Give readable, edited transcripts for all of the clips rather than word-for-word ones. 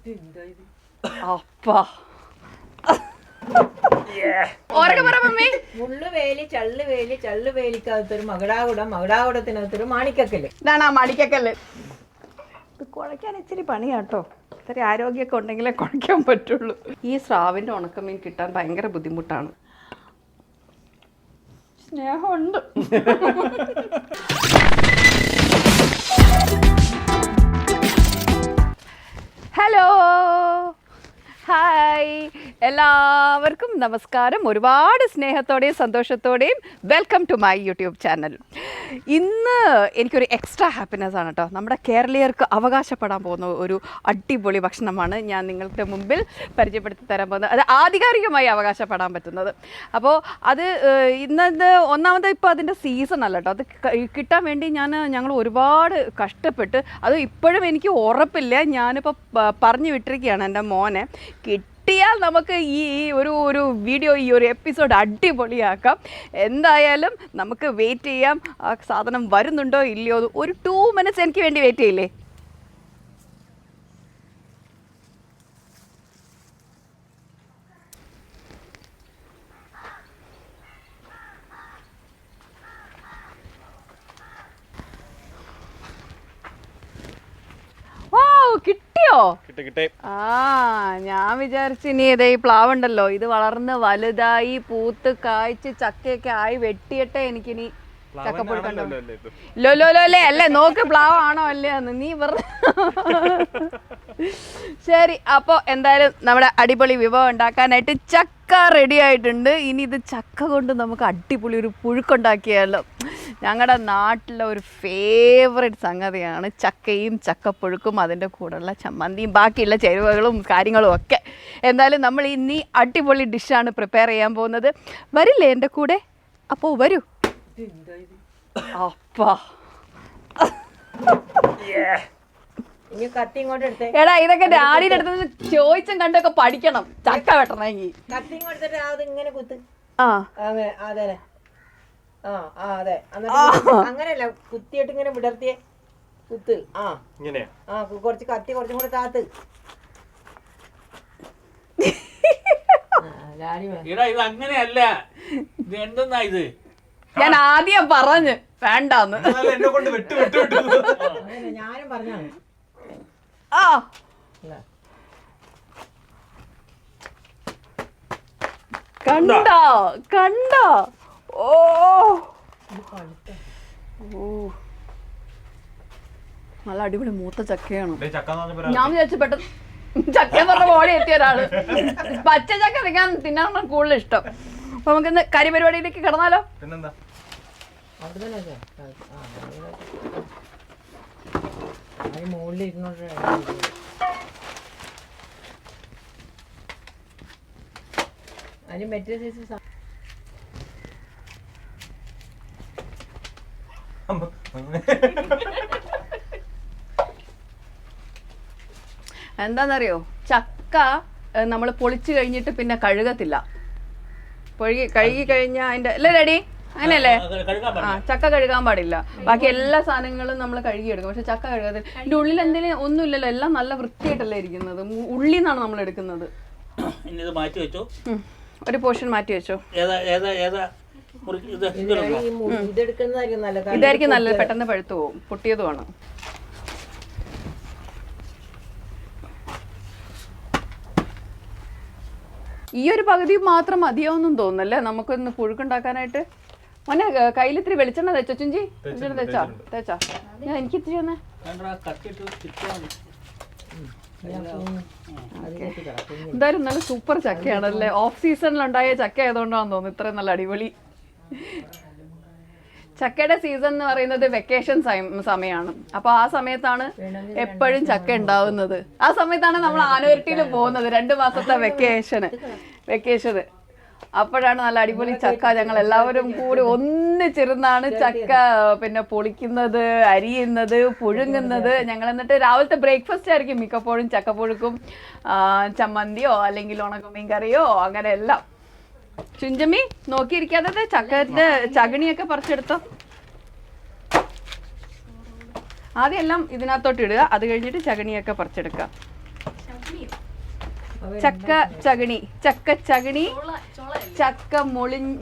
അപ്പാ മുള്ളുവേലി ചള്ളുവേലി ചള്ളുവേലിക്കകത്തൊരു മകടാകുടം മകടാകുടത്തിനകത്തൊരു മാണിക്കക്കല്ല്. ഇതാണ് ആ മാണിക്കക്കല്ല്. ഇത് കുഴയ്ക്കാൻ ഇച്ചിരി പണിയാട്ടോ. ഇത്തിരി ആരോഗ്യമൊക്കെ ഉണ്ടെങ്കിലേ കുഴയ്ക്കാൻ പറ്റുള്ളൂ. ഈ സ്രാവിൻ്റെ ഉണക്കമീൻ കിട്ടാൻ ഭയങ്കര ബുദ്ധിമുട്ടാണ്. സ്നേഹമുണ്ട്. ഹലോ, ഹായ്, എല്ലാവർക്കും നമസ്കാരം. ഒരുപാട് സ്നേഹത്തോടെയും സന്തോഷത്തോടെയും welcome to my YouTube channel. ഇന്ന് എനിക്കൊരു എക്സ്ട്രാ ഹാപ്പിനെസ് ആണ് കേട്ടോ. നമ്മുടെ കേരളീയർക്ക് അവകാശപ്പെടാൻ പോകുന്ന ഒരു അടിപൊളി ഭക്ഷണമാണ് ഞാൻ നിങ്ങൾക്ക് മുമ്പിൽ പരിചയപ്പെടുത്തി തരാൻ പോകുന്നത്. അത് ആധികാരികമായി അവകാശപ്പെടാൻ പറ്റുന്നത്. അപ്പോൾ അത് ഇന്നത് ഒന്നാമത് ഇപ്പോൾ അതിൻ്റെ സീസൺ അല്ല കേട്ടോ. അത് കിട്ടാൻ വേണ്ടി ഞങ്ങൾ ഒരുപാട് കഷ്ടപ്പെട്ട്, അത് ഇപ്പോഴും എനിക്ക് ഉറപ്പില്ല. ഞാനിപ്പോൾ പറഞ്ഞു വിട്ടിരിക്കുകയാണ് എൻ്റെ മോനെ, കിട്ടിയാൽ നമുക്ക് ഈ ഒരു വീഡിയോ, ഈ ഒരു എപ്പിസോഡ് അടിപൊളിയാക്കാം. എന്തായാലും നമുക്ക് വെയിറ്റ് ചെയ്യാം. ആ സാധനം വരുന്നുണ്ടോ ഇല്ലയോ, ഒരു 2 minutes എനിക്ക് വേണ്ടി വെയിറ്റ് ചെയ്യില്ലേ? കിട്ടിയോ? ഞാൻ വിചാരിച്ചു ഇനി ഇതേ ഈ പ്ലാവുണ്ടല്ലോ, ഇത് വളർന്ന് വലുതായി പൂത്ത് കായ്ച്ച് ചക്കയൊക്കെ ആയി വെട്ടിയിട്ടെ എനിക്കിനി ചക്കപ്പുഴുക്കണ്ടോ. ലോലോലോലേ അല്ലേ, നോക്ക് പ്ലാവാണോ അല്ലേ എന്ന് നീ ശരി. അപ്പോൾ എന്തായാലും നമ്മുടെ അടിപൊളി വിഭവം ഉണ്ടാക്കാനായിട്ട് ചക്ക റെഡി ആയിട്ടുണ്ട്. ഇനി ഇത് ചക്ക കൊണ്ട് നമുക്ക് അടിപൊളി ഒരു പുഴുക്കുണ്ടാക്കിയാലോ. ഞങ്ങളുടെ നാട്ടിലെ ഒരു ഫേവറേറ്റ് സംഗതിയാണ് ചക്കയും ചക്കപ്പുഴുക്കും, അതിൻ്റെ കൂടെയുള്ള ചമ്മന്തിയും ബാക്കിയുള്ള ചേരുവകളും കാര്യങ്ങളും ഒക്കെ. എന്തായാലും നമ്മൾ ഇനി അടിപൊളി ഡിഷാണ് പ്രിപ്പയർ ചെയ്യാൻ പോകുന്നത്. വരില്ലേ എൻ്റെ കൂടെ? അപ്പോൾ വരൂ. അപ്പാ എടാ, ഇതൊക്കെ ഡാഡിയുടെ അടുത്ത് ചോദിച്ചും കണ്ടൊക്കെ പഠിക്കണം. ചക്ക വെട്ടണമെങ്കിൽ അങ്ങനെയല്ല, കുത്തിയിട്ട് ഇങ്ങനെ വിടർത്തിയ കുത്ത്. കുറച്ച് കത്തി കുറച്ചും കൂടെ താത്ത്. അങ്ങനെയല്ല, ഇത് എന്തെന്നാ ഇത്? ഞാൻ ആദ്യം പറഞ്ഞു വേണ്ടാന്ന്. ഞാനും പറഞ്ഞാണ്. കണ്ടോ കണ്ടോ? ഓ നല്ല അടിപൊളി മൂത്ത ചക്കയാണ്. ഞാൻ വിചാരിച്ചു പെട്ടെന്ന് ചക്ക എന്ന് പറഞ്ഞ പോലെ എത്തിയ ഒരാള്. പച്ച ചക്ക തിന്നാണ് കൂടുതൽ ഇഷ്ടം. അപ്പൊ നമുക്കിന്ന് കാര്യപരിപാടിയിലേക്ക് കിടന്നാലോ? മുകളിലിരുന്നോണ്ട് അതിന് മറ്റേ സൈസ് എന്താന്നറിയോ, ചക്ക നമ്മൾ പൊളിച്ചു കഴിഞ്ഞിട്ട് പിന്നെ കഴുകത്തില്ല. കഴുകി കഴിഞ്ഞാൽ അതിന്റെ അല്ലേ ഡാഡി? അങ്ങനെയല്ലേ? ചക്ക കഴുകാൻ പാടില്ല. ബാക്കി എല്ലാ സാധനങ്ങളും നമ്മൾ കഴുകിയെടുക്കും. പക്ഷെ ചക്ക കഴുകാതെ ഇതിന്റെ ഉള്ളിൽ എന്തെങ്കിലും ഒന്നുമില്ലല്ലോ, എല്ലാം നല്ല വൃത്തിയായിട്ടല്ലേ ഇരിക്കുന്നത്. ഉള്ളിൽ നിന്നാണ് നമ്മൾ എടുക്കുന്നത്. ഒരു പോർഷൻ മാറ്റി വെച്ചോ. ഇതായിരിക്കും നല്ലത്, പെട്ടെന്ന് പഴുത്തു പോകും. പൊട്ടിയതുമാണ്. ഈ ഒരു പകുതി മാത്രം മതിയാവുന്നും തോന്നുന്നല്ലേ നമുക്കൊന്ന് പുഴുക്കുണ്ടാക്കാനായിട്ട്. മോനെ, കയ്യിൽ ഇത്തിരി വെളിച്ചെണ്ണ തെച്ചോ ചുഞ്ചി? തേച്ചാ ഞാൻ എനിക്ക് ഇത്തിരി തന്നെ. എന്തായാലും നല്ല സൂപ്പർ ചക്കയാണല്ലേ. ഓഫ് സീസണിലുണ്ടായ ചക്ക ആയതുകൊണ്ടാണെന്ന് തോന്നുന്നു ഇത്രയും നല്ല അടിപൊളി. ചക്കയുടെ സീസൺ എന്ന് പറയുന്നത് വെക്കേഷൻ സമയമാണ്. അപ്പൊ ആ സമയത്താണ് എപ്പോഴും ചക്ക ഉണ്ടാവുന്നത്. ആ സമയത്താണ് നമ്മൾ ആനവരട്ടിയിൽ പോകുന്നത്, 2 മാസത്തെ വെക്കേഷന്. അപ്പോഴാണ് നല്ല അടിപൊളി ചക്ക ഞങ്ങൾ എല്ലാവരും കൂടി ഒന്നിച്ചിരുന്നാണ് ചക്ക പിന്നെ പൊളിക്കുന്നത്, അരിയുന്നത്, പുഴുങ്ങുന്നത്. ഞങ്ങൾ എന്നിട്ട് രാവിലത്തെ ബ്രേക്ക്ഫാസ്റ്റ് ആയിരിക്കും മിക്കപ്പോഴും ചക്കപ്പുഴുക്കും ചമ്മന്തിയോ അല്ലെങ്കിൽ ഉണക്കമീൻ കറിയോ അങ്ങനെ എല്ലാം. ചുഞ്ചമ്മി നോക്കിയിരിക്കാതെ ചക്കന്റെ ചകിണിയൊക്കെ പറിച്ചെടുത്തോ. ആദ്യം എല്ലാം ഇതിനകത്തോട്ട് ഇടുക, അത് കഴിഞ്ഞിട്ട് ചകിണിയൊക്കെ പറിച്ചെടുക്കുക. ചക്ക ചകിണി, ചക്ക ചകിണി, ചക്ക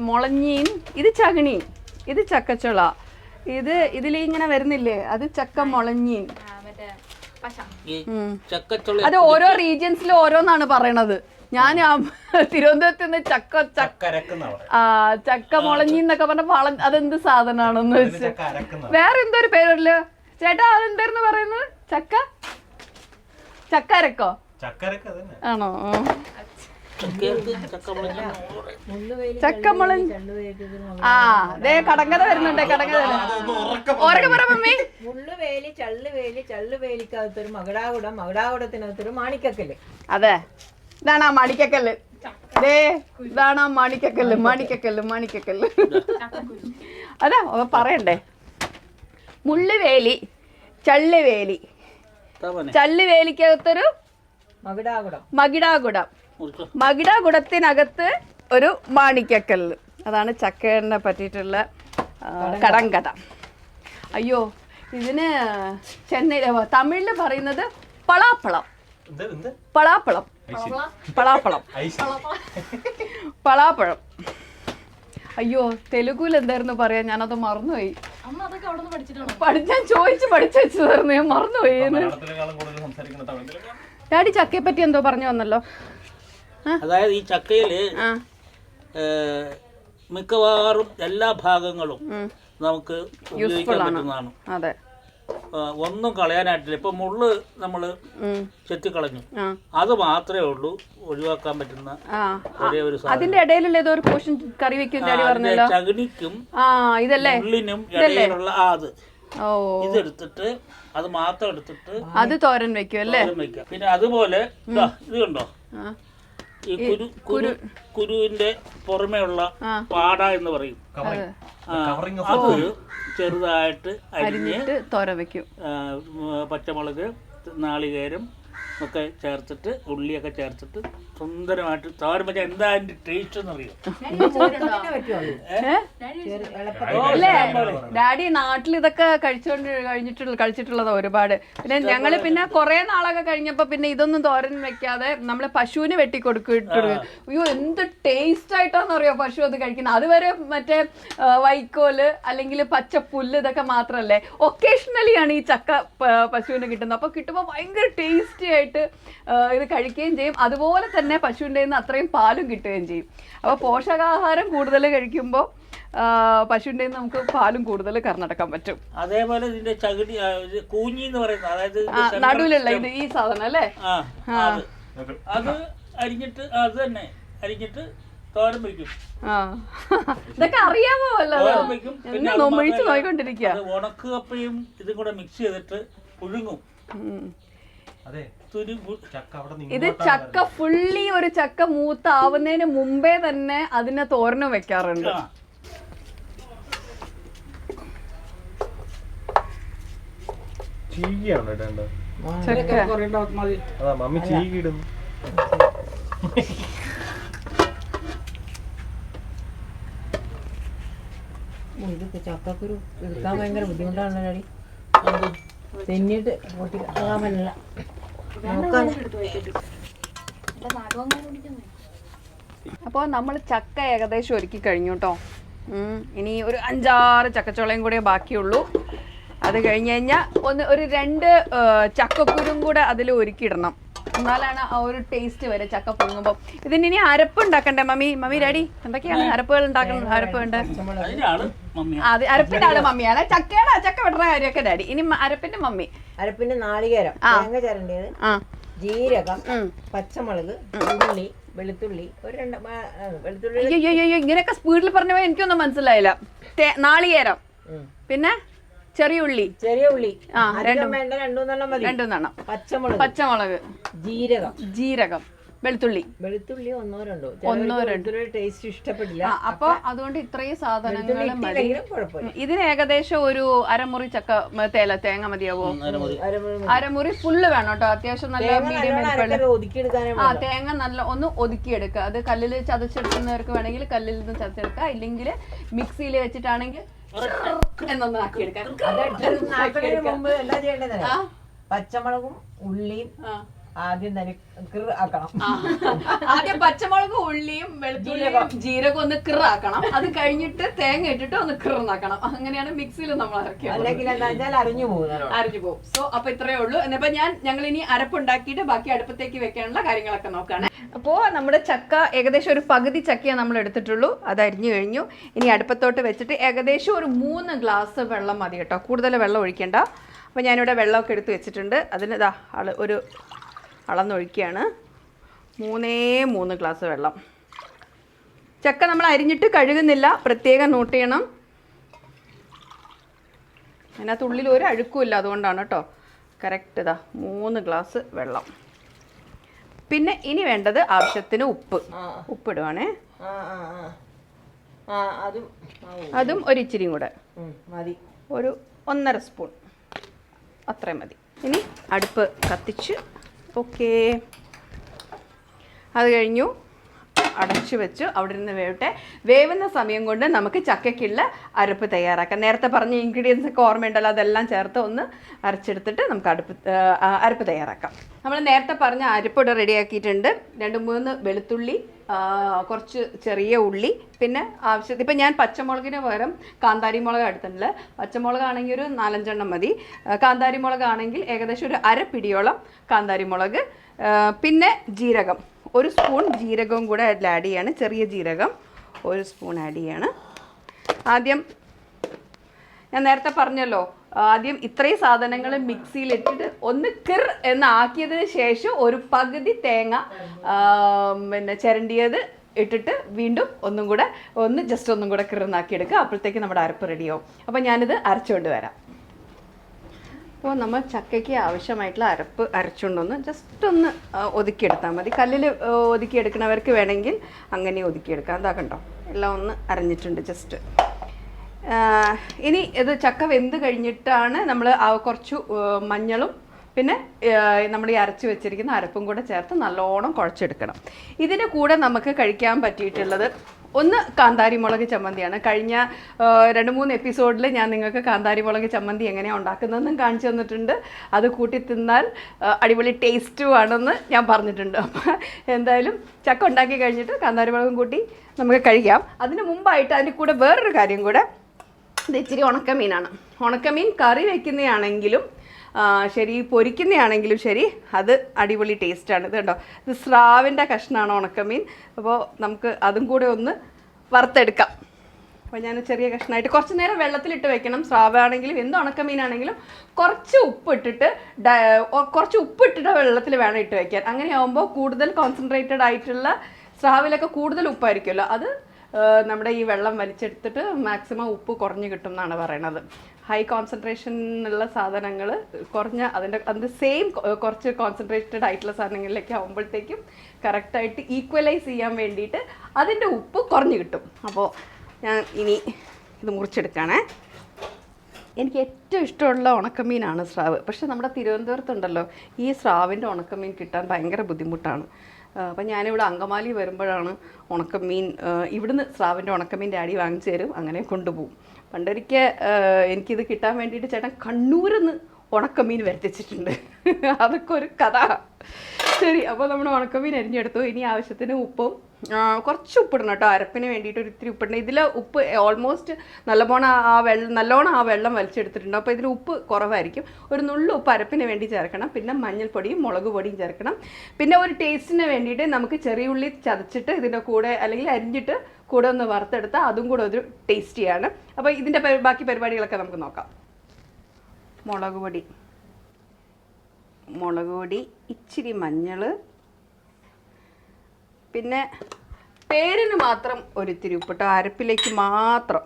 മുളഞ്ഞീൻ. ഇത് ചകിണി, ഇത് ചക്കച്ചുള. ഇതിലിങ്ങനെ വരുന്നില്ലേ, അത് ചക്ക മുളഞ്ഞീൻ. അത് ഓരോ റീജിയൻസിലും ഓരോന്നാണ് പറയണത്. ഞാൻ തിരുവനന്തപുരത്ത് നിന്ന് ചക്ക മുളഞ്ഞിന്നൊക്കെ പറഞ്ഞ അതെന്ത് സാധനമാണെന്ന് വെച്ച് വേറെ എന്തോ ഒരു പേരല്ലോ ചേട്ടാ, അതെന്തായിരുന്നു പറയുന്നത്? ചക്കരക്കോ ആണോ? ചക്കമുളഞ്ഞ് ദേ കടങ്കഥ വരുന്നുണ്ട്. കടങ്കഥ ഓരൊക്കെ പറ മമ്മി. മുള്ളുവേലി ചള്ളുവേലി, ചള്ളുവേലിക്കകത്തൊരു മകടാകുടം, മകടാകുടത്തിനകത്തൊരു മാണിക്കക്കല്ല്. അതെ, ഇതാണ് ആ മാണിക്കക്കല്ല്. ഇതാണ് ആ മാണിക്കക്കല്ല്. അതാ പറയണ്ടേ. മുള്ളുവേലി ചള്ളുവേലി, ചള്ളുവേലിക്കകത്തൊരു മകിടാകുടം, മകിടാകുടത്തിനകത്ത് ഒരു മാണിക്കക്കല്ല്. അതാണ് ചക്കേനെ പറ്റിയിട്ടുള്ള കടങ്കഥ. അയ്യോ, ഇതിന് തമിഴില് പറയുന്നത് പളാപ്പളം. അയ്യോ, തെലുഗുൽ എന്തായിരുന്നു പറയാ? ഞാനത് മറന്നുപോയി. ഞാൻ ചോദിച്ചു പഠിച്ചു വെച്ചതായിരുന്നു, ഞാൻ മറന്നുപോയി. ഡാഡി ചക്കയെ പറ്റി എന്തോ പറഞ്ഞു വന്നല്ലോ. അതായത് ഈ ചക്കയില് മിക്കവാറും എല്ലാ ഭാഗങ്ങളും നമുക്ക് ഉപയോഗിക്കാൻ പറ്റുന്നതാണ്. അതെ, ഒന്നും കളയാനായിട്ടില്ല. ഇപ്പൊ മുള്ള് നമ്മള് ചെത്തിക്കളഞ്ഞു, അത് മാത്രമേ ഉള്ളൂ ഒഴിവാക്കാൻ പറ്റുന്ന ഒരേ ഒരു സാധനം. അതിന്റെ ഇടയിലുള്ള ഏതോ ഒരു പോഷൻ കറി വെക്കും പറഞ്ഞല്ലോ. ചകിണിക്കും ഉള്ളിനും ഇടയിലുള്ള ഇതെടുത്തിട്ട് അത് മാത്രം എടുത്തിട്ട് അത് തോരൻ വെക്കും അല്ലേ? പിന്നെ അതുപോലെ ഇത് കണ്ടോ, ഈ കുരുവിന്റെ പുറമേയുള്ള പാട എന്ന് പറയും. അതൊരു ചെറുതായിട്ട് അരിഞ്ഞിട്ട് തോരൻ വെക്കും. പച്ചമുളക്, നാളികേരം ഒക്കെ ചേർത്തിട്ട്, ഉള്ളിയൊക്കെ ചേർത്തിട്ട് സുന്ദരമായിട്ട് തോരൻ വെച്ചാൽ എന്താ അതിന്റെ ടേസ്റ്റ് എന്നറിയോ? ഡാഡി നാട്ടിൽ ഇതൊക്കെ കഴിച്ചിട്ടുള്ളത് ഒരുപാട്. പിന്നെ ഞങ്ങള് പിന്നെ കുറെ നാളൊക്കെ കഴിഞ്ഞപ്പോ പിന്നെ ഇതൊന്നും തോരൻ വെക്കാതെ നമ്മള് പശുവിന് വെട്ടിക്കൊടുക്കിട്ടു. അയ്യോ, എന്ത് ടേസ്റ്റ് ആയിട്ടാന്ന് അറിയോ പശു അത് കഴിക്കുന്നത്. അതുവരെ മറ്റേ വൈക്കോല് അല്ലെങ്കിൽ പച്ചപ്പുല്ല് ഇതൊക്കെ മാത്രല്ലേ. ഒക്കേഷണലി ആണ് ഈ ചക്ക പശുവിന് കിട്ടുന്നത്. അപ്പൊ കിട്ടുമ്പോ ഭയങ്കര ടേസ്റ്റി ആയിട്ട് ഇത് കഴിക്കുകയും ചെയ്യും. അതുപോലെ തന്നെ പശുവിൻ്റെ നിന്ന് അത്രയും പാലും കിട്ടുകയും ചെയ്യും. അപ്പോൾ പോഷകാഹാരം കൂടുതൽ കഴിക്കുമ്പോൾ പശുവിൻ്റെ നിന്ന് നമുക്ക് പാലും കൂടുതൽ കറന്നെടുക്കാൻ പറ്റും. അതേപോലെ ഇതിന്റെ ചകിരി കൂഞ്ഞി എന്ന് പറയുന്നത്, അതായത് നടുവിലുള്ള ഇത് ഈ സാധനം അല്ലേ, അത് അരിഞ്ഞിട്ട് അത് തന്നെ അരിഞ്ഞിട്ട് തോരൻ വയ്ക്കും. ഇതൊക്കെ അറിയാമോ? നൊമ്പഴിച്ച് നോയിക്കൊണ്ടിരിക്കുക. ഉണക്ക് കപ്പയും ഇതും കൂടെ മിക്സ് ചെയ്തിട്ട് പുഴുങ്ങും. ഇത് ചക്ക ഫുള്ളി ഒരു ചക്ക മൂത്താവുന്നതിന് മുമ്പേ തന്നെ അതിനെ തോരനും വെക്കാറുണ്ട്. ചക്കക്കുരു എടുക്കാൻ ഭയങ്കര ബുദ്ധിമുട്ടാണ് ഡാഡി. തെന്നിട്ട് പൊട്ടിക്കാൻ പറ്റില്ല. അപ്പോൾ നമ്മൾ ചക്ക ഏകദേശം ഒരുക്കി കഴിഞ്ഞു കേട്ടോ. ഇനി ഒരു 5-6 ചക്കച്ചോളയും കൂടെ ബാക്കിയുള്ളൂ. അത് കഴിഞ്ഞ് കഴിഞ്ഞാൽ ഒരു 2 ചക്കക്കുരും കൂടെ അതിൽ ഒരുക്കിയിടണം. എന്നാലാണ് ആ ഒരു ടേസ്റ്റ് വരെ ചക്ക പൊങ്ങുമ്പോൾ. ഇതിന് ഇനി അരപ്പ് ഉണ്ടാക്കണ്ടേ മമ്മി ഡാഡി? എന്തൊക്കെയാണ് അരപ്പുകൾ ഉണ്ടാക്കുന്നത്? അരപ്പ് ഉണ്ട്. അത് അരപ്പിന്റെ ആള് മമ്മിയാണ്. ചക്ക വെട്ടുന്ന കാര്യമൊക്കെ ഡാഡി. ഇനി അരപ്പിന്റെ മമ്മി. അരപ്പിന്റെ നാളികേരം, തേങ്ങ ചിരണ്ടിയത്, ജീരകം, പച്ചമുളക്, ഉള്ളി, വെളുത്തുള്ളി, വെളുത്തുള്ളി. അയ്യോ, ഇങ്ങനെയൊക്കെ സ്പീഡിൽ പറഞ്ഞപ്പോ എനിക്കൊന്നും മനസ്സിലായില്ല. നാളികേരം, പിന്നെ ചെറിയ ഉള്ളി, 2 പച്ചമുളക്, ജീരകം, വെളുത്തുള്ളി 1-2 ടേസ്റ്റ് ഇഷ്ടപ്പെട്ടില്ല. അപ്പൊ അതുകൊണ്ട് ഇത്രയും സാധനങ്ങൾ മതി. ഇതിന് ഏകദേശം ഒരു അരമുറി തേങ്ങ മതിയാവോ? അരമുറി ഫുള്ള് വേണം കേട്ടോ. അത്യാവശ്യം നല്ല മീഡിയം തേങ്ങ നല്ല ഒന്ന് ഒതുക്കിയെടുക്കുക. അത് കല്ലിൽ ചതച്ചെടുക്കുന്നവർക്ക് വേണമെങ്കിൽ കല്ലിൽ നിന്ന് ചതച്ചെടുക്കുക. ഇല്ലെങ്കിൽ മിക്സിയിൽ വെച്ചിട്ടാണെങ്കിൽ എന്നൊന്ന് ആക്കിയെടുക്കാം. പച്ചമുളകും ഉള്ളിയും ആദ്യം തന്നെ ആക്കണം. ആദ്യം പച്ചമുളക് ഉള്ളിയും വെളുത്തുള്ളിയും ജീരകം ഒന്ന് കിറാക്കണം. അത് കഴിഞ്ഞിട്ട് തേങ്ങ ഇട്ടിട്ട് ഒന്ന് കിറന്നാക്കണം. അങ്ങനെയാണ് മിക്സിയിൽ നമ്മൾ ഇറക്കിയത്. അല്ലെങ്കിൽ എന്താ വെച്ചാൽ അരിഞ്ഞു പോകും. സോ അപ്പൊ ഇത്രയേ ഉള്ളൂ. എന്നപ്പോ ഞങ്ങൾ ഇനി അരപ്പുണ്ടാക്കിയിട്ട് ബാക്കി അടുപ്പത്തേക്ക് വെക്കാനുള്ള കാര്യങ്ങളൊക്കെ നോക്കാണ്. അപ്പോൾ നമ്മുടെ ചക്ക ഏകദേശം ഒരു പകുതി ചക്കയാണ് നമ്മൾ എടുത്തിട്ടുള്ളൂ. അത് അരിഞ്ഞു കഴിഞ്ഞു. ഇനി അടുപ്പത്തോട്ട് വെച്ചിട്ട് ഏകദേശം ഒരു 3 ഗ്ലാസ് വെള്ളം മതി കേട്ടോ. കൂടുതൽ വെള്ളം ഒഴിക്കേണ്ട. അപ്പോൾ ഞാനിവിടെ വെള്ളമൊക്കെ എടുത്ത് വെച്ചിട്ടുണ്ട്. അതിന് ഇതാ ഒരു അളന്നൊഴിക്കുകയാണ്. 3 ഗ്ലാസ് വെള്ളം. ചക്ക നമ്മൾ അരിഞ്ഞിട്ട് കഴുകുന്നില്ല, പ്രത്യേകം നോട്ട് ചെയ്യണം. അതിനകത്ത് ഉള്ളിൽ ഒരു അഴുക്കുമില്ല, അതുകൊണ്ടാണ് കേട്ടോ. കറക്റ്റ് ഇതാ 3 ഗ്ലാസ് വെള്ളം. പിന്നെ ഇനി വേണ്ടത് ആവശ്യത്തിന് ഉപ്പിടുവാണേ. അതും ഒരിച്ചിരിയും കൂടെ മതി, ഒരു 1.5 സ്പൂൺ അത്രയും മതി. ഇനി അടുപ്പ് കത്തിച്ച് ഓക്കേ. അത് കഴിഞ്ഞു, അടച്ചു വെച്ചു. അവിടെ നിന്ന് വേവട്ടെ. വേവുന്ന സമയം കൊണ്ട് നമുക്ക് ചക്കയ്ക്കുള്ള അരപ്പ് തയ്യാറാക്കാം. നേരത്തെ പറഞ്ഞ ഇൻഗ്രീഡിയൻസ് ഒക്കെ ഓർമ്മയുണ്ടല്ലോ, അതെല്ലാം ചേർത്ത് ഒന്ന് അരച്ചെടുത്തിട്ട് നമുക്ക് അരപ്പ് തയ്യാറാക്കാം. നമ്മൾ നേരത്തെ പറഞ്ഞ അരപ്പ് ഇവിടെ റെഡിയാക്കിയിട്ടുണ്ട്. 2-3 വെളുത്തുള്ളി, കുറച്ച് ചെറിയ ഉള്ളി, പിന്നെ ആവശ്യത്തിന് ഇപ്പം ഞാൻ പച്ചമുളകിന് പകരം കാന്താരി മുളക് എടുത്തിട്ടുണ്ട്. പച്ചമുളകാണെങ്കിൽ ഒരു 4-5 മതി. കാന്താരി മുളകാണെങ്കിൽ ഏകദേശം ഒരു അരപ്പിടിയോളം കാന്താരി മുളക്. പിന്നെ ജീരകം, 1 സ്പൂൺ ജീരകവും കൂടെ അതിൽ ആഡ് ചെയ്യാണ്. ചെറിയ ജീരകം 1 സ്പൂൺ ആഡ് ചെയ്യാണ്. ആദ്യം ഞാൻ നേരത്തെ പറഞ്ഞല്ലോ, ആദ്യം ഇത്രയും സാധനങ്ങൾ മിക്സിയിലിട്ടിട്ട് ഒന്ന് എന്നാക്കിയതിന് ശേഷം ഒരു പകുതി തേങ്ങ പിന്നെ ചിരണ്ടിയത് ഇട്ടിട്ട് വീണ്ടും ഒന്നും കൂടെ കിറന്നാക്കി എടുക്കുക. അപ്പോഴത്തേക്ക് നമ്മുടെ അരപ്പ് റെഡിയാവും. അപ്പോൾ ഞാനിത് അരച്ചുകൊണ്ട് വരാം. അപ്പോൾ നമ്മൾ ചക്കയ്ക്ക് ആവശ്യമായിട്ടുള്ള അരപ്പ് അരച്ചുകൊണ്ടൊന്ന് ജസ്റ്റ് ഒന്ന് ഒതുക്കിയെടുത്താൽ മതി. കല്ലിൽ ഒതുക്കിയെടുക്കുന്നവർക്ക് വേണമെങ്കിൽ അങ്ങനെ ഒതുക്കിയെടുക്കാം. അതാ കണ്ടോ, എല്ലാം ഒന്ന് അരഞ്ഞിട്ടുണ്ട് ജസ്റ്റ്. ഇനി ഇത് ചക്ക വെന്ത് കഴിഞ്ഞിട്ടാണ് നമ്മൾ കുറച്ച് മഞ്ഞളും പിന്നെ നമ്മൾ ഈ അരച്ച് വെച്ചിരിക്കുന്ന അരപ്പും കൂടെ ചേർത്ത് നല്ലോണം കുഴച്ചെടുക്കണം. ഇതിൻ്റെ കൂടെ നമുക്ക് കഴിക്കാൻ പറ്റിയിട്ടുള്ളത് ഒന്ന് കാന്താരി മുളക് ചമ്മന്തിയാണ്. കഴിഞ്ഞ 2-3 എപ്പിസോഡിൽ ഞാൻ നിങ്ങൾക്ക് കാന്താരി മുളക് ചമ്മന്തി എങ്ങനെയാണ് ഉണ്ടാക്കുന്നതെന്നും കാണിച്ചു തന്നിട്ടുണ്ട്. അത് കൂട്ടി തിന്നാൽ അടിപൊളി ടേസ്റ്റും ആണെന്ന് ഞാൻ പറഞ്ഞിട്ടുണ്ട്. അപ്പോൾ എന്തായാലും ചക്ക ഉണ്ടാക്കി കഴിഞ്ഞിട്ട് കാന്താരി മുളകും കൂട്ടി നമുക്ക് കഴിക്കാം. അതിന് മുമ്പായിട്ട് അതിൻ്റെ കൂടെ വേറൊരു കാര്യം കൂടെ, ഇത് ഇച്ചിരി ഉണക്കമീനാണ്. ഉണക്കമീൻ കറി വയ്ക്കുന്നതാണെങ്കിലും ശരി, പൊരിക്കുന്നതാണെങ്കിലും ശരി, അത് അടിപൊളി ടേസ്റ്റാണ്. ഇത് കണ്ടോ, ഇത് സ്രാവിൻ്റെ കഷ്ണമാണ് ഉണക്കമീൻ. അപ്പോൾ നമുക്ക് അതും കൂടെ ഒന്ന് വറുത്തെടുക്കാം. അപ്പോൾ ഞാൻ ചെറിയ കഷ്ണമായിട്ട് കുറച്ച് നേരം വെള്ളത്തിലിട്ട് വെക്കണം. സ്രാവാണെങ്കിലും എന്ത് ഉണക്കമീനാണെങ്കിലും കുറച്ച് ഉപ്പിട്ടിട്ട് വെള്ളത്തിൽ വേണം ഇട്ട് വയ്ക്കാൻ. അങ്ങനെയാകുമ്പോൾ കൂടുതൽ കോൺസെൻട്രേറ്റഡ് ആയിട്ടുള്ള, സ്രാവിലൊക്കെ കൂടുതൽ ഉപ്പായിരിക്കുമല്ലോ, അത് നമ്മുടെ ഈ വെള്ളം വലിച്ചെടുത്തിട്ട് മാക്സിമം ഉപ്പ് കുറഞ്ഞ് കിട്ടും എന്നാണ് പറയണത്. ഹൈ കോൺസെൻട്രേഷൻ ഉള്ള സാധനങ്ങൾ അതിൻ്റെ സെയിം കുറച്ച് കോൺസെൻട്രേറ്റഡ് ആയിട്ടുള്ള സാധനങ്ങളിലേക്ക് ആകുമ്പോഴത്തേക്കും കറക്റ്റായിട്ട് ഈക്വലൈസ് ചെയ്യാൻ വേണ്ടിയിട്ട് അതിൻ്റെ ഉപ്പ് കുറഞ്ഞ് കിട്ടും. അപ്പോൾ ഞാൻ ഇനി ഇത് മുറിച്ചെടുക്കുകയാണേ. എനിക്ക് ഏറ്റവും ഇഷ്ടമുള്ള ഉണക്കമീനാണ് സ്രാവ്. പക്ഷേ നമ്മുടെ തിരുവനന്തപുരത്തുണ്ടല്ലോ, ഈ സ്രാവിൻ്റെ ഉണക്കമീൻ കിട്ടാൻ ഭയങ്കര ബുദ്ധിമുട്ടാണ്. അപ്പം ഞാനിവിടെ അങ്കമാലി വരുമ്പോഴാണ് ഉണക്കമീൻ, ഇവിടുന്ന് സ്രാവിൻ്റെ ഉണക്കമീൻ ഡാഡി വാങ്ങിച്ചു തരും, അങ്ങനെ കൊണ്ടുപോകും. പണ്ടൊരിക്കൽ എനിക്കിത് കിട്ടാൻ വേണ്ടിയിട്ട് ചേട്ടൻ കണ്ണൂരിൽ നിന്ന് ഉണക്കമീൻ വരുത്തിച്ചിട്ടുണ്ട്. അതൊക്കെ ഒരു കഥ. ശരി, അപ്പോൾ നമ്മൾ ഉണക്കമീൻ അരിഞ്ഞെടുത്തു. ഇനി ആവശ്യത്തിന് ഉപ്പും കുറച്ച് ഉപ്പിടണം കേട്ടോ. അരപ്പിന് വേണ്ടിയിട്ട് ഒരു ഇത്തിരി ഉപ്പിടണം. ഇതിൽ ഉപ്പ് ഓൾമോസ്റ്റ് നല്ലോണം ആ വെള്ളം വലിച്ചെടുത്തിട്ടുണ്ട്. അപ്പോൾ ഇതിൽ ഉപ്പ് കുറവായിരിക്കും. ഒരു നുള്ളു ഉപ്പ് അരപ്പിന് വേണ്ടി ചേർക്കണം. പിന്നെ മഞ്ഞൾപ്പൊടിയും മുളക് പൊടിയും ചേർക്കണം. പിന്നെ ഒരു ടേസ്റ്റിന് വേണ്ടിയിട്ട് നമുക്ക് ചെറിയ ഉള്ളി ചതച്ചിട്ട് ഇതിൻ്റെ കൂടെ അല്ലെങ്കിൽ അരിഞ്ഞിട്ട് കൂടെ ഒന്ന് വറുത്തെടുത്താൽ അതും കൂടെ ഒരു ടേസ്റ്റിയാണ്. അപ്പോൾ ഇതിൻ്റെ ബാക്കി പരിപാടികളൊക്കെ നമുക്ക് നോക്കാം. മുളക് പൊടി, ഇച്ചിരി മഞ്ഞൾ, പിന്നെ പേരിന് മാത്രം ഒരിത്തിരി ഉപ്പിട്ടോ, അരപ്പിലേക്ക് മാത്രം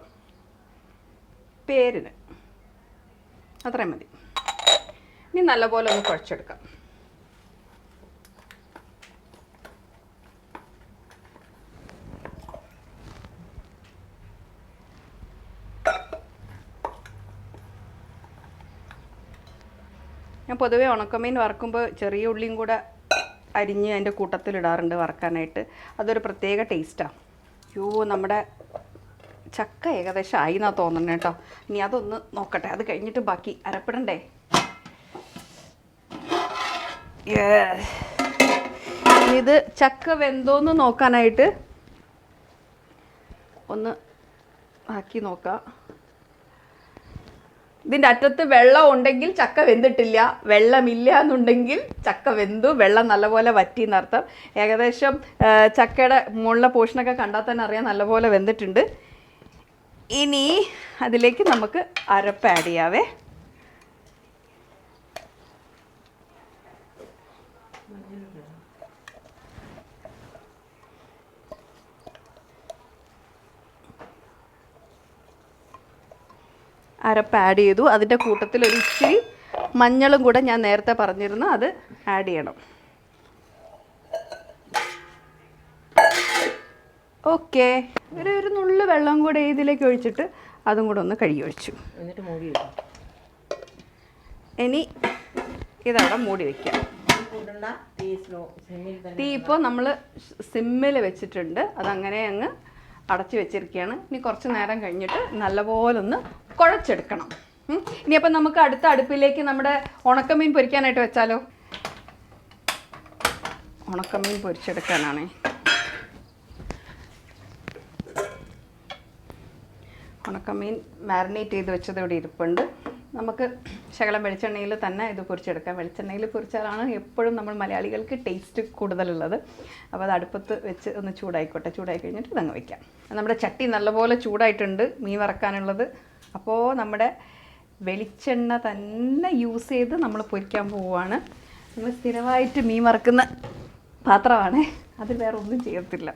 പേരിന് അത്രയും മതി. ഇനി നല്ലപോലെ ഒന്ന് കുഴച്ചെടുക്കാം. ഞാൻ പൊതുവേ ഉണക്കമീൻ വറക്കുമ്പോൾ ചെറിയ ഉള്ളിയും കൂടെ അരിഞ്ഞ് അതിൻ്റെ കൂട്ടത്തിലിടാറുണ്ട് വറക്കാനായിട്ട്. അതൊരു പ്രത്യേക ടേസ്റ്റാണ്. നമ്മുടെ ചക്ക ഏകദേശം ആയി എന്നാണ് തോന്നുന്നത് കേട്ടോ. ഇനി അതൊന്ന് നോക്കട്ടെ, അത് കഴിഞ്ഞിട്ട് ബാക്കി അരപ്പിടണ്ടേ. ഇത് ചക്ക വെന്തോന്ന് നോക്കാനായിട്ട് ഒന്ന് ആക്കി നോക്കാം. ഇതിൻ്റെ അറ്റത്ത് വെള്ളം ഉണ്ടെങ്കിൽ ചക്ക വെന്തിട്ടില്ല, വെള്ളമില്ല എന്നുണ്ടെങ്കിൽ ചക്ക വെന്തു, വെള്ളം നല്ലപോലെ വറ്റി എന്നർത്ഥം. ഏകദേശം ചക്കയുടെ മുകളിലെ പോർഷനൊക്കെ കണ്ടാൽ തന്നെ അറിയാം നല്ലപോലെ വെന്തിട്ടുണ്ട്. ഇനി അതിലേക്ക് നമുക്ക് അരപ്പ് ആഡ് ചെയ്യാവേ. അരപ്പ് ആഡ് ചെയ്തു. അതിൻ്റെ കൂട്ടത്തിൽ ഒരു ഇച്ചിരി മഞ്ഞളും കൂടെ ഞാൻ നേരത്തെ പറഞ്ഞിരുന്നു, അത് ആഡ് ചെയ്യണം. ഓക്കെ, ഒരു നുള്ളു വെള്ളം കൂടെ ഇതിലേക്ക് ഒഴിച്ചിട്ട് അതും കൂടെ ഒന്ന് കഴുകി ഒഴിച്ചു. എന്നിട്ട് മൂടി വെക്കും. ഇനി ഇതവിടെ മൂടി വയ്ക്കാം. തീ ഇപ്പോൾ നമ്മൾ സിമ്മിൽ വെച്ചിട്ടുണ്ട്, അതങ്ങനെ അങ്ങ് അടച്ചു വെച്ചിരിക്കുകയാണ്. ഇനി കുറച്ച് നേരം കഴിഞ്ഞിട്ട് നല്ലപോലെ ഒന്ന് കുഴച്ചെടുക്കണം. ഇനിയപ്പം നമുക്ക് അടുത്ത അടുപ്പിലേക്ക് നമ്മുടെ ഉണക്കമീൻ പൊരിക്കാനായിട്ട് വെച്ചാലോ. ഉണക്കമീൻ പൊരിച്ചെടുക്കാനാണ്. ഉണക്കമീൻ മാരിനേറ്റ് ചെയ്ത് വെച്ചത് ഇവിടെ ഇരിപ്പുണ്ട്. നമുക്ക് ശകലം വെളിച്ചെണ്ണയിൽ തന്നെ ഇത് പൊരിച്ചെടുക്കാം. വെളിച്ചെണ്ണയിൽ പൊരിച്ചാലാണ് എപ്പോഴും നമ്മൾ മലയാളികൾക്ക് ടേസ്റ്റ് കൂടുതലുള്ളത്. അപ്പോൾ അത് അടുപ്പത്ത് വെച്ച് ഒന്ന് ചൂടായിക്കോട്ടെ. ചൂടായി കഴിഞ്ഞിട്ട് ഇതങ്ങ് വയ്ക്കാം. നമ്മുടെ ചട്ടി നല്ലപോലെ ചൂടായിട്ടുണ്ട് മീൻ വറക്കാനുള്ളത്. അപ്പോൾ നമ്മുടെ വെളിച്ചെണ്ണ തന്നെ യൂസ് ചെയ്ത് നമ്മൾ പൊരിക്കാൻ പോവുകയാണ്. നമ്മൾ സ്ഥിരമായിട്ട് മീൻ വറക്കുന്ന പാത്രമാണ്, അതിൽ വേറെ ഒന്നും ചെയ്യത്തില്ല.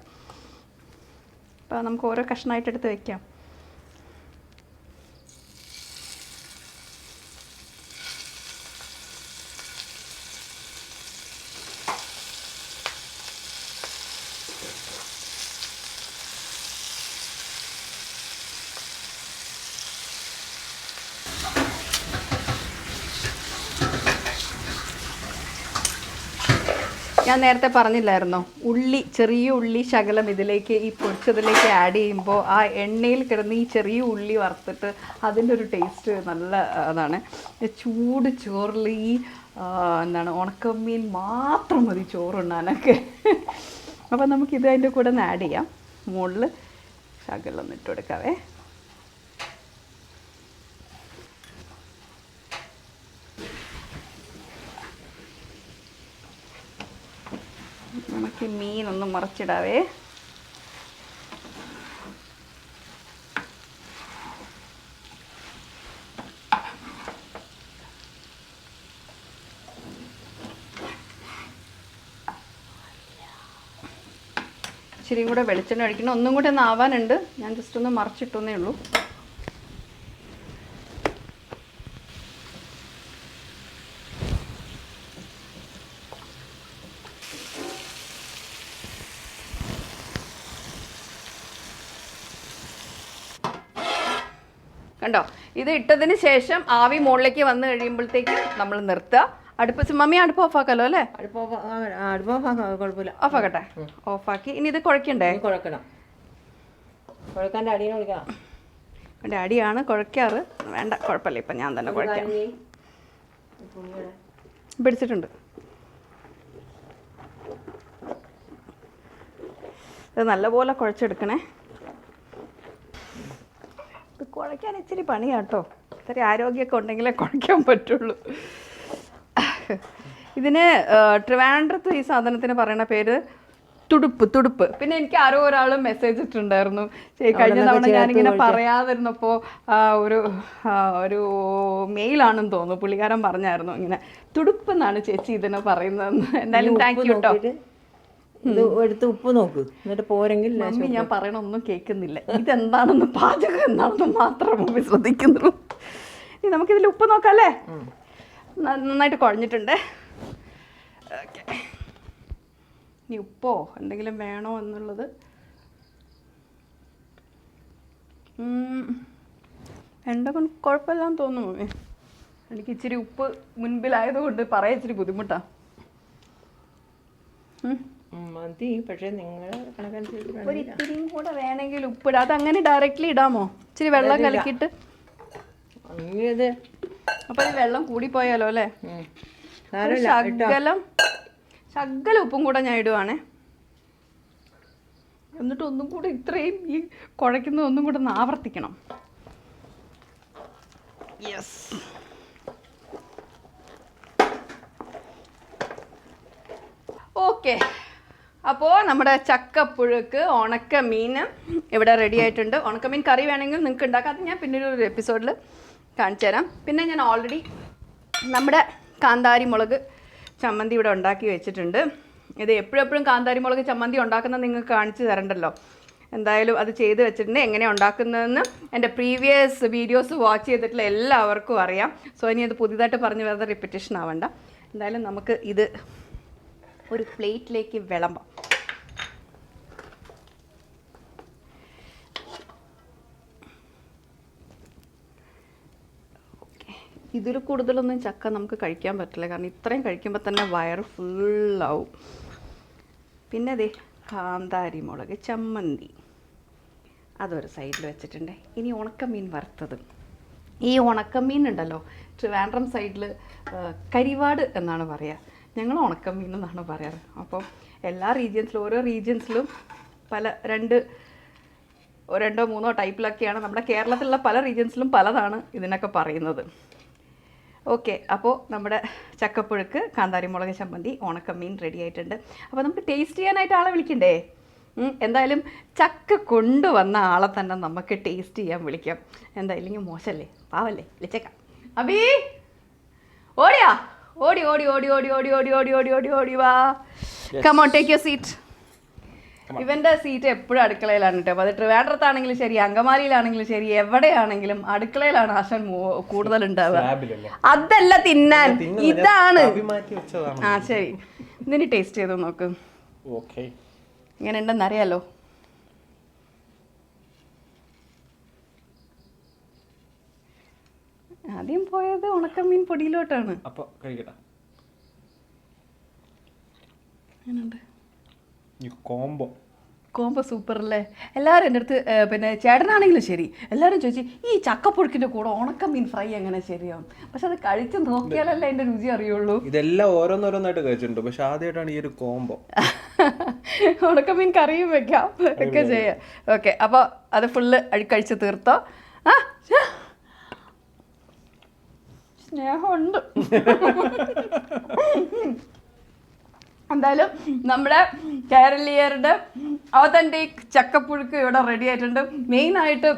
അപ്പോൾ നമുക്ക് ഓരോ കഷ്ണമായിട്ട് എടുത്ത് വയ്ക്കാം. ഞാൻ നേരത്തെ പറഞ്ഞില്ലായിരുന്നോ, ഉള്ളി, ചെറിയ ഉള്ളി ശകലം ഇതിലേക്ക് ഈ പൊരിച്ചതിലേക്ക് ആഡ് ചെയ്യുമ്പോൾ ആ എണ്ണയിൽ കിടന്ന് ഈ ചെറിയ ഉള്ളി വറുത്തിട്ട് അതിൻ്റെ ഒരു ടേസ്റ്റ് നല്ല അതാണ്. ചൂട് ചോറിൽ ഈ എന്താണ് ഉണക്കമീൻ മാത്രം മതി ചോറുണ്ണാനൊക്കെ. അപ്പോൾ നമുക്കിത് അതിൻ്റെ കൂടെ ഒന്ന് ആഡ് ചെയ്യാം. മുകളിൽ ശകലം ഒന്ന് ഇട്ട് കൊടുക്കാവേ. നമുക്ക് മീനൊന്ന് മറിച്ചിടാവേ. ഇച്ചിരിയും കൂടെ വെളിച്ചെണ്ണ ഒഴിക്കണം. ഒന്നും കൂടെ ഒന്ന് ആവാനുണ്ട്. ഞാൻ ജസ്റ്റ് ഒന്ന് മറിച്ചിട്ടേ ഉള്ളൂ. കണ്ടോ, ഇത് ഇട്ടതിന് ശേഷം ആവി മുകളിലേക്ക് വന്നു കഴിയുമ്പോഴത്തേക്കും നമ്മൾ നിർത്തുക. അടുപ്പ് മമ്മി അടുപ്പ് ഓഫാക്കല്ലോ അല്ലേ? കുഴപ്പമില്ല, ഓഫാക്കട്ടെ. ഓഫാക്കി ഇനി ഇത് കുഴക്കണ്ടേ? കുഴക്കണം. കുഴക്കാൻ്റെ അടിയെ വിളിക്കാം. ഡാഡിയാണ് കുഴക്കാറ്. വേണ്ട, കുഴപ്പമില്ല, ഇപ്പം ഞാൻ തന്നെ കുഴക്കാം. പിടിച്ചിട്ടുണ്ട്. ഇത് നല്ലപോലെ കുഴച്ചെടുക്കണേ. ഇത് കുഴയ്ക്കാൻ ഇച്ചിരി പണിയാട്ടോ. ഇത്തിരി ആരോഗ്യമൊക്കെ ഉണ്ടെങ്കിലേ കുഴയ്ക്കാൻ പറ്റുള്ളൂ. ഇതിന് ട്രിവാൻഡ്രത്ത് ഈ സാധനത്തിന് പറയുന്ന പേര് തുടുപ്പ്. പിന്നെ എനിക്ക് ആരോ ഒരാൾ മെസ്സേജ് ഇട്ടിട്ടുണ്ടായിരുന്നു, കഴിഞ്ഞ തവണ ഞാനിങ്ങനെ പറയാതിരുന്നപ്പോൾ ഒരു മെയിലാണെന്ന് തോന്നുന്നു, പുള്ളിക്കാരൻ പറഞ്ഞായിരുന്നു ഇങ്ങനെ തുടുപ്പ് എന്നാണ് ചേച്ചി ഇതിനെ പറയുന്നതെന്ന്. എന്തായാലും താങ്ക് യു കേട്ടോ. ഇത് എടുത്ത് ഉപ്പ് നോക്ക്, എന്നിട്ട് പോരെങ്കിൽ മമ്മി ഞാൻ പറയണൊന്നും കേൾക്കുന്നില്ല. ഇതെന്താണെന്ന്, പാചകം എന്താണെന്ന് മാത്രം മമ്മി ശ്രദ്ധിക്കുന്നുള്ളൂ. ഇനി നമുക്കിതിൽ ഉപ്പ് നോക്കാം അല്ലേ? നന്നായിട്ട് കുഴഞ്ഞിട്ടുണ്ട്. ഓക്കെ, ഇനി ഉപ്പോ എന്തെങ്കിലും വേണോ എന്നുള്ളത്. എന്തൊക്കെ കുഴപ്പമില്ലാന്ന് തോന്നുന്നു മമ്മി. എനിക്ക് ഇച്ചിരി ഉപ്പ് മുൻപിലായതുകൊണ്ട് പറയാൻ ഇച്ചിരി ബുദ്ധിമുട്ടാണ്. മതി, പക്ഷേ നിങ്ങൾ കണക്കനുസരിച്ച് ഒരു ഇത്തിരിയും കൂടെ വേണമെങ്കിൽ ഉപ്പിടാം. അതങ്ങനെ ഡയറക്റ്റ്ലി ഇടാമോ? ഇച്ചിരി വെള്ളം കലക്കിയിട്ട്. ഇത് അപ്പോൾ ഈ വെള്ളം കൂടിപ്പോയാലോ അല്ലേ? ശകലം ഉപ്പും കൂടെ ഞാൻ ഇടുവാണേ. എന്നിട്ട് ഒന്നും കൂടെ ഇത്രയും ഈ കുഴയ്ക്കുന്നത് ഒന്നും കൂടെ ഒന്ന് ആവർത്തിക്കണം. യെസ്. ഓക്കെ, അപ്പോൾ നമ്മുടെ ചക്കപ്പുഴുക്ക് ഉണക്കമീൻ ഇവിടെ റെഡി ആയിട്ടുണ്ട്. ഉണക്കമീൻ കറി വേണമെങ്കിൽ നിങ്ങൾക്ക് ഉണ്ടാക്കാം, അത് ഞാൻ പിന്നീട് ഒരു എപ്പിസോഡിൽ കാണിച്ചു തരാം. പിന്നെ ഞാൻ ഓൾറെഡി നമ്മുടെ കാന്താരി മുളക് ചമ്മന്തി ഇവിടെ ഉണ്ടാക്കി വെച്ചിട്ടുണ്ട്. ഇത് എപ്പോഴും കാന്താരി മുളക് ചമ്മന്തി ഉണ്ടാക്കുന്നത് നിങ്ങൾക്ക് കാണിച്ചു തരണ്ടല്ലോ. എന്തായാലും അത് ചെയ്ത് വെച്ചിട്ടുണ്ട്. എങ്ങനെയാണ് ഉണ്ടാക്കുന്നതെന്ന് എൻ്റെ പ്രീവിയസ് വീഡിയോസ് വാച്ച് ചെയ്തിട്ടുള്ള എല്ലാവർക്കും അറിയാം. സോ ഇനി അത് പുതിയതായിട്ട് പറഞ്ഞ് വെറുതെ റിപ്പീറ്റേഷൻ ആവണ്ട. എന്തായാലും നമുക്ക് ഇത് ഒരു പ്ലേറ്റിലേക്ക് വിളമ്പാം. ഓക്കെ, ഇതിൽ കൂടുതലൊന്നും ചക്ക നമുക്ക് കഴിക്കാൻ പറ്റില്ല, കാരണം ഇത്രയും കഴിക്കുമ്പോൾ തന്നെ വയറ് ഫുള്ളാവും. പിന്നെ അതെ കാന്താരി മുളക് ചമ്മന്തി അതൊരു സൈഡിൽ വെച്ചിട്ടുണ്ട്. ഇനി ഉണക്കമീൻ വറുത്തത്. ഈ ഉണക്കമീൻ ഉണ്ടല്ലോ, ട്രിവാൻഡ്രം സൈഡിൽ കരിവാട് എന്നാണ് പറയുക, ഞങ്ങൾ ഉണക്കമീൻ എന്നാണ് പറയാറ്. അപ്പം എല്ലാ റീജിയൻസിലും ഓരോ റീജിയൻസിലും പല രണ്ടോ മൂന്നോ ടൈപ്പിലൊക്കെയാണ്. നമ്മുടെ കേരളത്തിലുള്ള പല റീജിയൻസിലും പലതാണ് ഇതിനൊക്കെ പറയുന്നത്. ഓക്കെ, അപ്പോൾ നമ്മുടെ ചക്കപ്പുഴുക്ക് കാന്താരി മുളക് ചമ്മന്തി ഉണക്കമീൻ റെഡി ആയിട്ടുണ്ട്. അപ്പോൾ നമുക്ക് ടേസ്റ്റ് ചെയ്യാനായിട്ട് ആളെ വിളിക്കണ്ടേ? എന്തായാലും ചക്ക കൊണ്ടുവന്ന ആളെ തന്നെ നമുക്ക് ടേസ്റ്റ് ചെയ്യാൻ വിളിക്കാം. എന്തായാലും മോശമല്ലേ, പാവല്ലേ, വിളിച്ചേക്കാം. അബി ഓടിയാ, ഓടി ഓടി ഓടി ഓടി ഓടി ഓടി ഓടി ഓടി ഓടി ഓടി വാ. Come on, take your seat. ഇവൻ്റെ സീറ്റ് എപ്പോഴും അടുക്കളയിലാണ് കേട്ടോ. അപ്പോൾ അത് ട്രിവാൻഡ്രത്താണെങ്കിലും ശരി, അങ്കമാലിയിലാണെങ്കിലും ശരി, എവിടെയാണെങ്കിലും അടുക്കളയിലാണ് ആശാൻ കൂടുതൽ ഉണ്ടാവുക. അതല്ല തിന്നാൻ, ഇതാണ്. ആ ശരി, ഇതിന് ടേസ്റ്റ് ചെയ്ത് നോക്ക്. എങ്ങനെ ഉണ്ടെന്ന് അറിയാലോ. ആദ്യം പോയത് ഉണക്കമീൻ പൊടിയിലോട്ടാണ്. അപ്പൊ കഴിക്കട്ടെ. കോംബോ സൂപ്പർ അല്ലേ? എല്ലാവരും എൻ്റെ അടുത്ത്, പിന്നെ ചേട്ടനാണെങ്കിലും ശരി, എല്ലാവരും ചോദിച്ചു ഈ ചക്കപ്പുഴുക്കിൻ്റെ കൂടെ ഉണക്കമീൻ ഫ്രൈ എങ്ങനെ ശരിയാവും. പക്ഷെ അത് കഴിച്ച് നോക്കിയാലല്ലേ അതിൻ്റെ രുചി അറിയുള്ളൂ. ഇതെല്ലാം ഓരോന്നോരോന്നായിട്ട് കഴിച്ചിട്ടുണ്ട്, പക്ഷെ ആദ്യമായിട്ടാണ് ഈ ഒരു കോംബോ. ഉണക്കമീൻ കറിയും വെക്കാം, ഒക്കെ ചെയ്യാം. ഓക്കെ, അപ്പോൾ അത് ഫുള്ള് കഴിച്ച് തീർത്തോ? ആ സ്നേഹമുണ്ട്. എന്തായാലും നമ്മുടെ കേരളീയരുടെ ഒതൻറ്റിക് ചക്കപ്പുഴുക്ക് ഇവിടെ റെഡി ആയിട്ടുണ്ട്. മെയിനായിട്ട്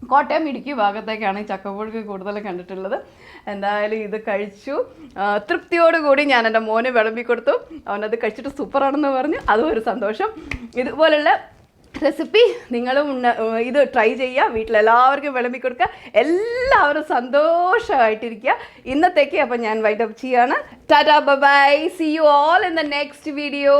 കോട്ടയം ഇടുക്കി ഭാഗത്തേക്കാണ് ഈ ചക്കപ്പുഴുക്ക് കൂടുതൽ കണ്ടിട്ടുള്ളത്. എന്തായാലും ഇത് കഴിച്ചു തൃപ്തിയോടുകൂടി ഞാൻ എൻ്റെ മോന് വിളമ്പി കൊടുത്തു. അവനത് കഴിച്ചിട്ട് സൂപ്പറാണെന്ന് പറഞ്ഞു, അതും ഒരു സന്തോഷം. ഇതുപോലുള്ള റെസിപ്പി നിങ്ങളും ഇത് ട്രൈ ചെയ്യുക, വീട്ടിലെല്ലാവർക്കും വിളമ്പി കൊടുക്കുക, എല്ലാവരും സന്തോഷമായിട്ടിരിക്കുക. ഇന്നത്തേക്ക് അപ്പം ഞാൻ വൈൻഡ് അപ്പ് ചെയ്യാണ്. Tata bye bye, see you all in the next video.